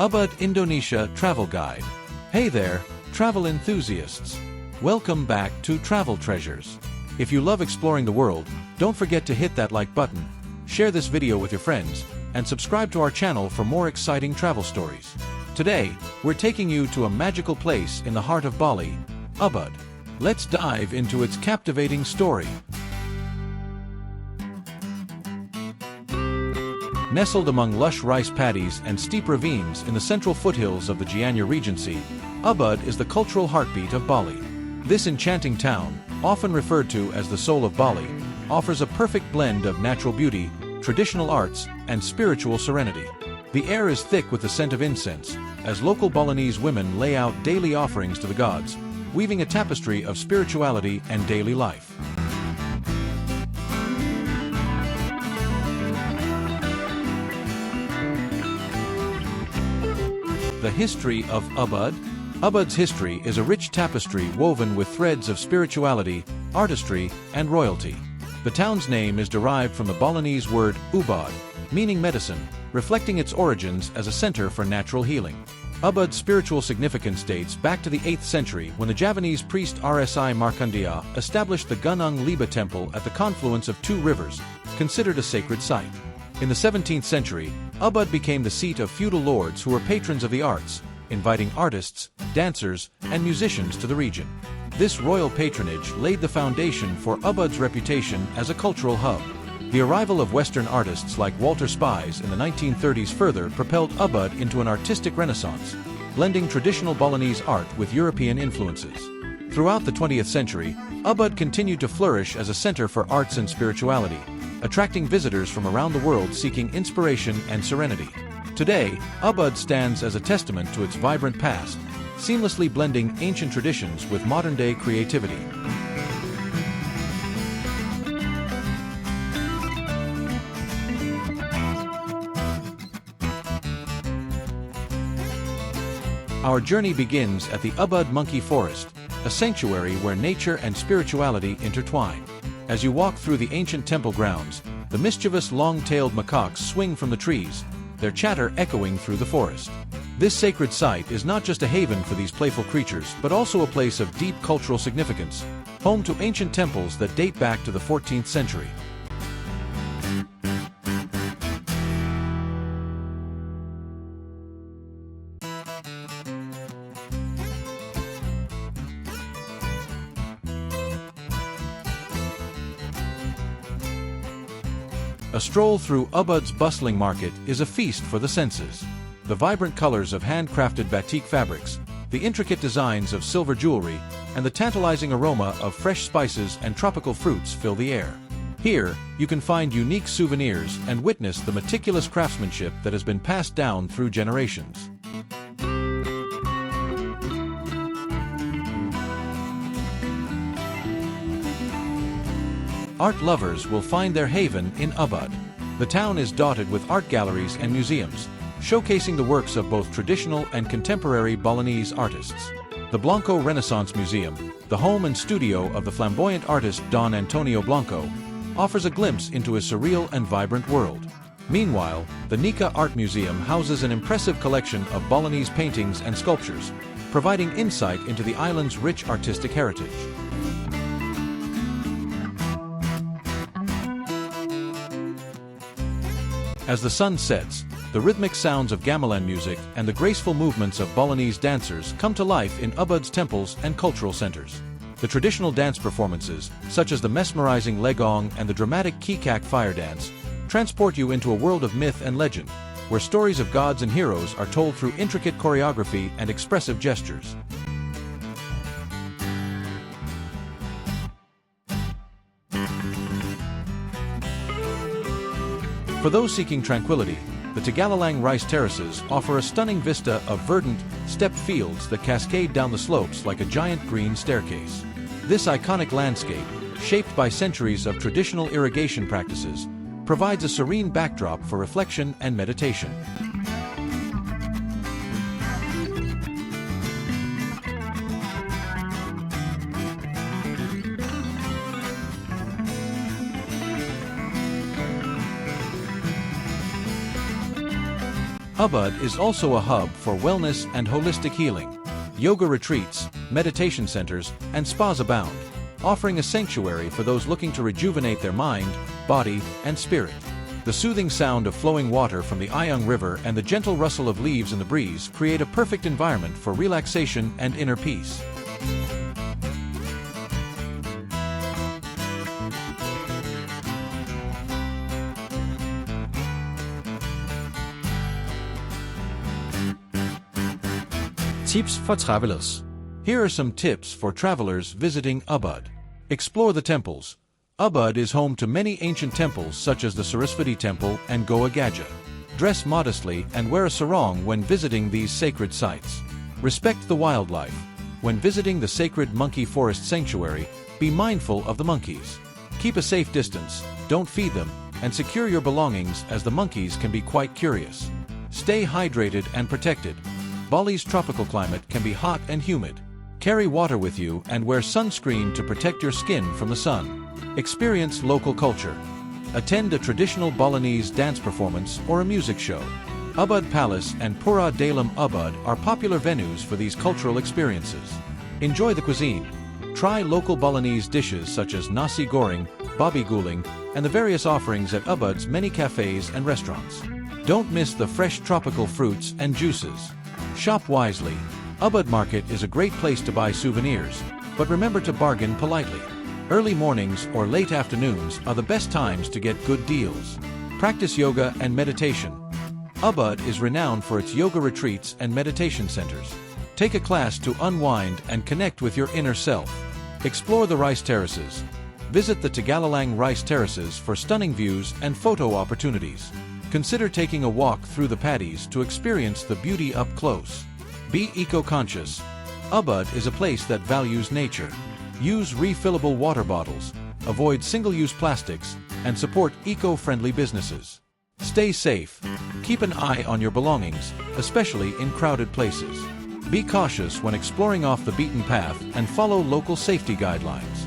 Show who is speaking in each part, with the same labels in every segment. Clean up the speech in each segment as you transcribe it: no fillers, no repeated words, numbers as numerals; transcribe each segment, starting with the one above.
Speaker 1: Ubud Indonesia Travel Guide. Hey there, travel enthusiasts! Welcome back to Travel Treasures. If you love exploring the world, don't forget to hit that like button, share this video with your friends, and subscribe to our channel for more exciting travel stories. Today, we're taking you to a magical place in the heart of Bali, Ubud. Let's dive into its captivating story. Nestled among lush rice paddies and steep ravines in the central foothills of the Gianyar Regency, Ubud is the cultural heartbeat of Bali. This enchanting town, often referred to as the soul of Bali, offers a perfect blend of natural beauty, traditional arts, and spiritual serenity. The air is thick with the scent of incense, as local Balinese women lay out daily offerings to the gods, weaving a tapestry of spirituality and daily life. The history of Ubud. Ubud's history is a rich tapestry woven with threads of spirituality, artistry, and royalty. The town's name is derived from the Balinese word Ubud, meaning medicine, reflecting its origins as a center for natural healing. Ubud's spiritual significance dates back to the 8th century when the Javanese priest Rsi Markandeya established the Gunung Liba temple at the confluence of two rivers, considered a sacred site. In the 17th century, Ubud became the seat of feudal lords who were patrons of the arts, inviting artists, dancers, and musicians to the region. This royal patronage laid the foundation for Ubud's reputation as a cultural hub. The arrival of Western artists like Walter Spies in the 1930s further propelled Ubud into an artistic renaissance, blending traditional Balinese art with European influences. Throughout the 20th century, Ubud continued to flourish as a center for arts and spirituality, attracting visitors from around the world seeking inspiration and serenity. Today, Ubud stands as a testament to its vibrant past, seamlessly blending ancient traditions with modern-day creativity. Our journey begins at the Ubud Monkey Forest, a sanctuary where nature and spirituality intertwine. As you walk through the ancient temple grounds, the mischievous long-tailed macaques swing from the trees, their chatter echoing through the forest. This sacred site is not just a haven for these playful creatures, but also a place of deep cultural significance, home to ancient temples that date back to the 14th century. A stroll through Ubud's bustling market is a feast for the senses. The vibrant colors of handcrafted batik fabrics, the intricate designs of silver jewelry, and the tantalizing aroma of fresh spices and tropical fruits fill the air. Here, you can find unique souvenirs and witness the meticulous craftsmanship that has been passed down through generations. Art lovers will find their haven in Ubud. The town is dotted with art galleries and museums, showcasing the works of both traditional and contemporary Balinese artists. The Blanco Renaissance Museum, the home and studio of the flamboyant artist Don Antonio Blanco, offers a glimpse into a surreal and vibrant world. Meanwhile, the Nika Art Museum houses an impressive collection of Balinese paintings and sculptures, providing insight into the island's rich artistic heritage. As the sun sets, the rhythmic sounds of gamelan music and the graceful movements of Balinese dancers come to life in Ubud's temples and cultural centers. The traditional dance performances, such as the mesmerizing legong and the dramatic kikak fire dance, transport you into a world of myth and legend, where stories of gods and heroes are told through intricate choreography and expressive gestures. For those seeking tranquility, the Tagalalang rice terraces offer a stunning vista of verdant, steppe fields that cascade down the slopes like a giant green staircase. This iconic landscape, shaped by centuries of traditional irrigation practices, provides a serene backdrop for reflection and meditation. Ubud is also a hub for wellness and holistic healing. Yoga retreats, meditation centers, and spas abound, offering a sanctuary for those looking to rejuvenate their mind, body, and spirit. The soothing sound of flowing water from the Ayung River and the gentle rustle of leaves in the breeze create a perfect environment for relaxation and inner peace.
Speaker 2: Tips for travelers.
Speaker 1: Here are some tips for travelers visiting Ubud. Explore the temples. Ubud is home to many ancient temples such as the Sarasvati Temple and Goa Gaja. Dress modestly and wear a sarong when visiting these sacred sites. Respect the wildlife. When visiting the sacred monkey forest sanctuary, be mindful of the monkeys. Keep a safe distance, don't feed them, and secure your belongings as the monkeys can be quite curious. Stay hydrated and protected. Bali's tropical climate can be hot and humid. Carry water with you and wear sunscreen to protect your skin from the sun. Experience local culture. Attend a traditional Balinese dance performance or a music show. Ubud Palace and Pura Dalam Ubud are popular venues for these cultural experiences. Enjoy the cuisine. Try local Balinese dishes such as nasi goreng, babi guling, and the various offerings at Ubud's many cafes and restaurants. Don't miss the fresh tropical fruits and juices. Shop wisely. Ubud Market is a great place to buy souvenirs, but remember to bargain politely. Early mornings or late afternoons are the best times to get good deals. Practice yoga and meditation. Ubud is renowned for its yoga retreats and meditation centers. Take a class to unwind and connect with your inner self. Explore the rice terraces. Visit the Tagalalang rice terraces for stunning views and photo opportunities. Consider taking a walk through the paddies to experience the beauty up close. Be eco-conscious. Ubud is a place that values nature. Use refillable water bottles, avoid single-use plastics, and support eco-friendly businesses. Stay safe. Keep an eye on your belongings, especially in crowded places. Be cautious when exploring off the beaten path and follow local safety guidelines.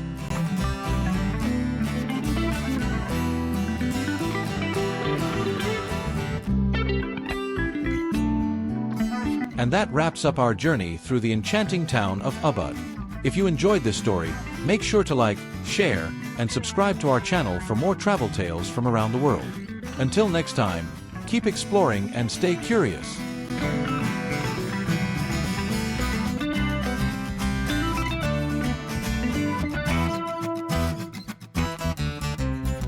Speaker 1: And that wraps up our journey through the enchanting town of Ubud. If you enjoyed this story, make sure to like, share, and subscribe to our channel for more travel tales from around the world. Until next time, keep exploring and stay curious.